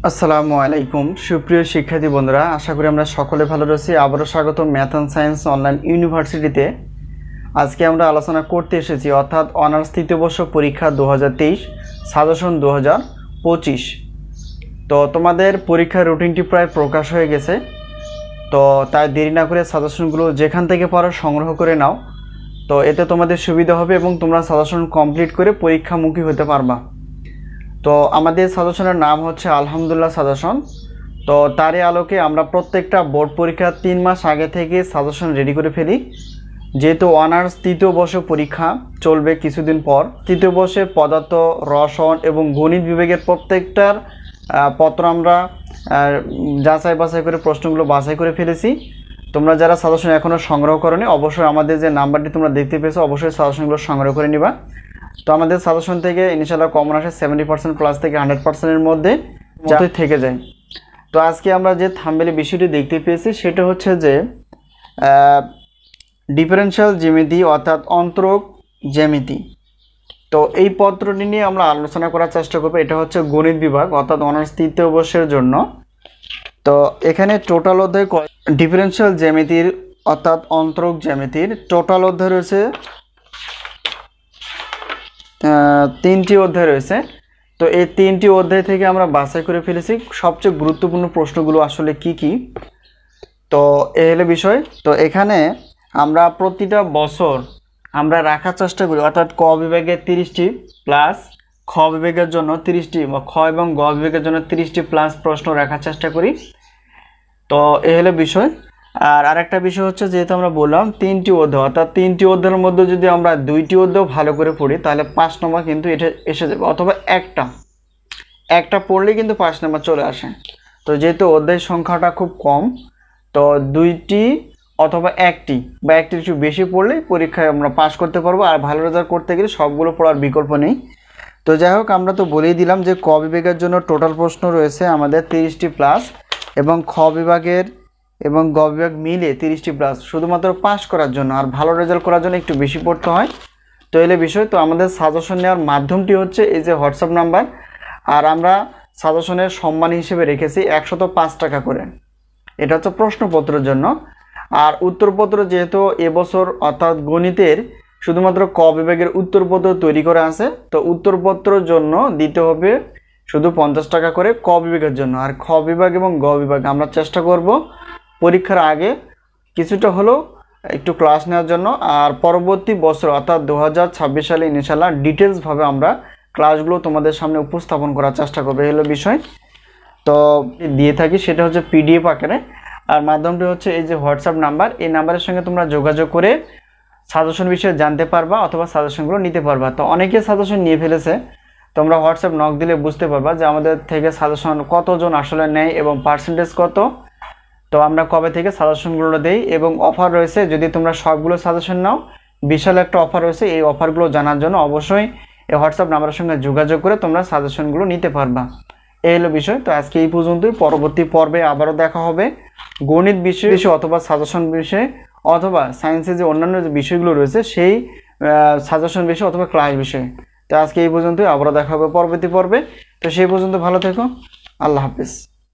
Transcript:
আসসালামু আলাইকুম সুপ্রিয় শিক্ষার্থী বন্ধুরা, আশা করি আমরা সকলে ভালো রয়েছি। আবারও স্বাগত ম্যাথ অ্যান্ড সায়েন্স অনলাইন ইউনিভার্সিটিতে। আজকে আমরা আলোচনা করতে এসেছি অর্থাৎ অনার্স তৃতীয় বর্ষ পরীক্ষা 2023 সাজেশন 2025। তো তোমাদের পরীক্ষার রুটিনটি প্রায় প্রকাশ হয়ে গেছে, তো তাই দেরি না করে সাজেশনগুলো যেখান থেকে পারো সংগ্রহ করে নাও। তো এতে তোমাদের সুবিধা হবে এবং তোমরা সাজেশন কমপ্লিট করে পরীক্ষামুখী হতে পারবা। তো আমাদের সাজেশনের নাম হচ্ছে আলহামদুলিল্লাহ সাজেশন। তো তারই আলোকে আমরা প্রত্যেকটা বোর্ড পরীক্ষার 3 মাস আগে থেকে সাজেশন রেডি করে ফেলি। যেহেতু অনার্স তৃতীয় বর্ষ পরীক্ষা চলবে কিছুদিন পর, তৃতীয় বর্ষে পদার্থ, রসায়ন এবং গণিত বিভাগের প্রত্যেকটার পত্র আমরা যাচাই বাছাই করে প্রশ্নগুলো বাছাই করে ফেলেছি। তোমরা যারা সাজেশন এখনও সংগ্রহ করোনি, অবশ্যই আমাদের যে নাম্বারটি তোমরা দেখতে পেয়েছো অবশ্যই সাজেশনগুলো সংগ্রহ করে নিবা। তো আমাদের সাজেশন থেকে ইনশাআল্লাহ কমন আসে 70% প্লাস থেকে 100%-এর মধ্যে থেকে যায়। তো আজকে আমরা যে থাম্বনেলে বিষয়টি দেখতে পেয়েছি সেটা হচ্ছে যে ডিফারেনশিয়াল জ্যামিতি অর্থাৎ অন্তরক জ্যামিতি। তো এই পত্রটি নিয়ে আমরা আলোচনা করার চেষ্টা করব। এটা হচ্ছে গণিত বিভাগ অর্থাৎ অনার্স তৃতীয় বর্ষের জন্য। তো এখানে টোটাল অধ্যায় ডিফারেনশিয়াল জ্যামিতির অর্থাৎ অন্তরক জ্যামিতির টোটাল অধ্যায় রয়েছে 3টি অধ্যায় রয়েছে। তো এই 3টি অধ্যায় থেকে আমরা বাছাই করে ফেলেছি সবচেয়ে গুরুত্বপূর্ণ প্রশ্নগুলো আসলে কি কি। তো এই হলো বিষয়। তো এখানে আমরা প্রতিটা বছর আমরা রাখার চেষ্টা করি অর্থাৎ ক বিভাগের 30টি প্লাস খ বিভাগের জন্য 30টি, খ এবং গ বিভাগের জন্য 30টি প্লাস প্রশ্ন রাখার চেষ্টা করি। তো এই হলো বিষয়। আর আরেকটা বিষয় হচ্ছে, যেহেতু আমরা বললাম 3টি অধ্যায় অর্থাৎ 3টি অধ্যায়ের মধ্যে যদি আমরা 2টি অধ্যায় ভালো করে পড়ি তাহলে 5 নম্বর কিন্তু এটা এসে যাবে, অথবা একটা পড়লেই কিন্তু 5 নম্বর চলে আসে। তো যেহেতু অধ্যায় সংখ্যাটা খুব কম, তো 2টি অথবা একটি বা একটির একটু বেশি পড়লেই পরীক্ষায় আমরা পাস করতে পারবো। আর ভালো রেজাল্ট করতে গেলে সবগুলো পড়ার বিকল্প নেই। তো যাই হোক, আমরা তো বলেই দিলাম যে ক বিভাগের জন্য টোটাল প্রশ্ন রয়েছে আমাদের 30টি প্লাস এবং খ বিভাগের এবং গ বিভাগ মিলে 30টি প্লাস, শুধুমাত্র পাস করার জন্য আর ভালো রেজাল্ট করার জন্য একটু বেশি পড়তে হয়। তো এলে বিষয়। তো আমাদের সাজেশন নেওয়ার মাধ্যমটি হচ্ছে এই যে হোয়াটসঅ্যাপ নাম্বার, আর আমরা সাজেশনের সম্মান হিসেবে রেখেছি 105 টাকা করে। এটা হচ্ছে প্রশ্নপত্রের জন্য। আর উত্তরপত্র যেহেতু এবছর অর্থাৎ গণিতের শুধুমাত্র ক বিভাগের উত্তরপত্র তৈরি করা আছে, তো উত্তরপত্রের জন্য দিতে হবে শুধু 50 টাকা করে ক বিভাগের জন্য। আর খ বিভাগ এবং গ বিভাগ আমরা চেষ্টা করব পরীক্ষার আগে কিছুটা হলেও একটু ক্লাস নেওয়ার জন্য, আর পরবর্তী বছর অর্থাৎ 2026 সালে ইনশাআল্লাহ ডিটেলসভাবে আমরা ক্লাসগুলো তোমাদের সামনে উপস্থাপন করার চেষ্টা করবো। এই হলো বিষয়। তো দিয়ে থাকি সেটা হচ্ছে পিডিএফ আকারে, আর মাধ্যমটি হচ্ছে এই যে হোয়াটসঅ্যাপ নাম্বার। এই নাম্বারের সঙ্গে তোমরা যোগাযোগ করে সাজেশন বিষয়ে জানতে পারবা অথবা সাজেশনগুলো নিতে পারবা। তো অনেকে সাজেশন নিয়ে ফেলেছে, তোমরা হোয়াটসঅ্যাপ নক দিলে বুঝতে পারবা যে আমাদের থেকে সাজেশন কতজন আসলে নেয় এবং পার্সেন্টেজ কত। তো আমরা কবে থেকে সাজেশনগুলো দেই এবং অফার রয়েছে, যদি তোমরা সবগুলো সাজেশন নাও বিশাল একটা অফার রয়েছে। এই অফারগুলো জানার জন্য অবশ্যই এই হোয়াটসঅ্যাপ নাম্বারের সঙ্গে যোগাযোগ করে তোমরা সাজেশনগুলো নিতে পারবা। এই হলো বিষয়। তো আজকে এই পর্যন্তই। পরবর্তী পর্বে আবারও দেখা হবে গণিত বিষয় অথবা সাজেশন বিষয়ে অথবা সায়েন্সের যে অন্যান্য যে বিষয়গুলো রয়েছে সেই সাজেশন বিষয় অথবা ক্লাস বিষয়ে। তো আজকে এই পর্যন্তই, আবারও দেখা হবে পরবর্তী পর্বে। তো সেই পর্যন্ত ভালো থেকো, আল্লাহ হাফিজ।